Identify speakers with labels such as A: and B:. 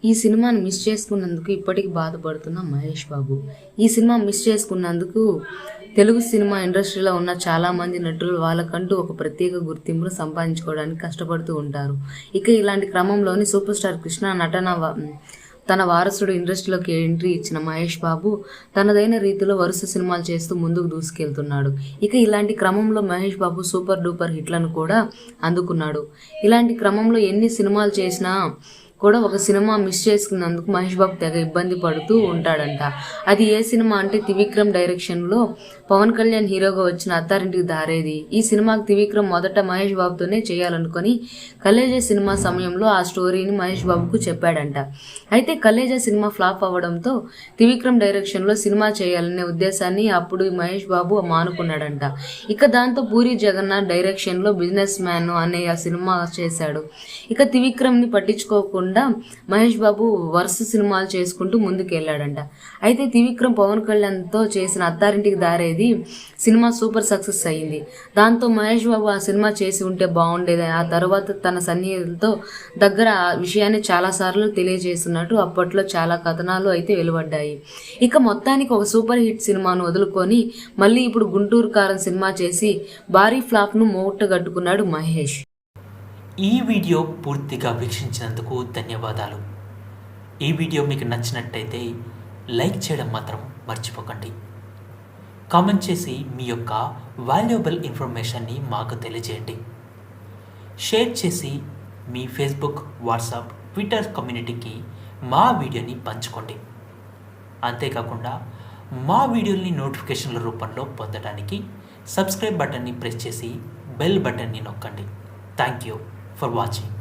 A: ఈ సినిమాని మిస్ చేసుకున్నందుకు ఇప్పటికి బాధపడుతున్న మహేష్ బాబు. ఈ సినిమా మిస్ చేసుకున్నందుకు తెలుగు సినిమా ఇండస్ట్రీలో ఉన్న చాలామంది నటులు వాళ్ళకంటూ ఒక ప్రత్యేక గుర్తింపును సంపాదించుకోవడానికి కష్టపడుతూ ఉంటారు. ఇక ఇలాంటి క్రమంలోని సూపర్ స్టార్ కృష్ణ తన వారసుడు ఇండస్ట్రీలోకి ఎంట్రీ ఇచ్చిన మహేష్ బాబు తనదైన రీతిలో వరుస సినిమాలు చేస్తూ ముందుకు దూసుకెళ్తున్నాడు. ఇక ఇలాంటి క్రమంలో మహేష్ బాబు సూపర్ డూపర్ హిట్లను కూడా అందుకున్నాడు. ఇలాంటి క్రమంలో ఎన్ని సినిమాలు చేసినా కూడా ఒక సినిమా మిస్ చేసుకున్నందుకు మహేష్ బాబు తెగ ఇబ్బంది పడుతూ ఉంటాడంట. అది ఏ సినిమా అంటే త్రివిక్రమ్ డైరెక్షన్లో పవన్ కళ్యాణ్ హీరోగా వచ్చిన అత్తారింటికి దారేది. ఈ సినిమాకి త్రివిక్రమ్ మొదట మహేష్ బాబుతోనే చేయాలనుకొని కలేజా సినిమా సమయంలో ఆ స్టోరీని మహేష్ బాబుకు చెప్పాడంట. అయితే కలేజా సినిమా ఫ్లాప్ అవ్వడంతో త్రివిక్రమ్ డైరెక్షన్లో సినిమా చేయాలనే ఉద్దేశాన్ని అప్పుడు మహేష్ బాబు మానుకున్నాడంట. ఇక దాంతో పూరి జగన్నాథ్ డైరెక్షన్లో బిజినెస్ మ్యాన్ అనే ఆ సినిమా చేశాడు. ఇక త్రివిక్రమ్ని పట్టించుకోకుండా మహేష్ బాబు వరుస సినిమాలు చేసుకుంటూ ముందుకెళ్లాడంట. అయితే త్రివిక్రమ్ పవన్ కళ్యాణ్తో చేసిన Attarintiki Daredi cinema super success అయింది. దాంతో మహేష్ బాబు ఆ సినిమా చేసి ఉంటే బాగుండేది. ఆ తర్వాత తన సన్నిహితులతో దగ్గర ఆ విషయాన్ని చాలాసార్లు తెలియజేస్తున్నట్టు అప్పట్లో చాలా కథనాలు అయితే వెలువడ్డాయి. ఇక మొత్తానికి ఒక సూపర్ హిట్ సినిమాను వదులుకొని మళ్ళీ ఇప్పుడు గుంటూరు కారం సినిమా చేసి భారీ ఫ్లాప్ను మూటగట్టుకున్నాడు మహేష్.
B: ఈ వీడియో పూర్తిగా వీక్షించినందుకు ధన్యవాదాలు. ఈ వీడియో మీకు నచ్చినట్టయితే లైక్ చేయడం మాత్రం మర్చిపోకండి. కామెంట్ చేసి మీ యొక్క వాల్యుబుల్ ఇన్ఫర్మేషన్ని మాకు తెలియజేయండి. షేర్ చేసి మీ ఫేస్బుక్, వాట్సాప్, ట్విట్టర్ కమ్యూనిటీకి మా వీడియోని పంచుకోండి. అంతేకాకుండా మా వీడియోని నోటిఫికేషన్ల రూపంలో పొందడానికి సబ్స్క్రైబ్ బటన్ని ప్రెస్ చేసి బెల్ బటన్ని నొక్కండి. Thank you for watching.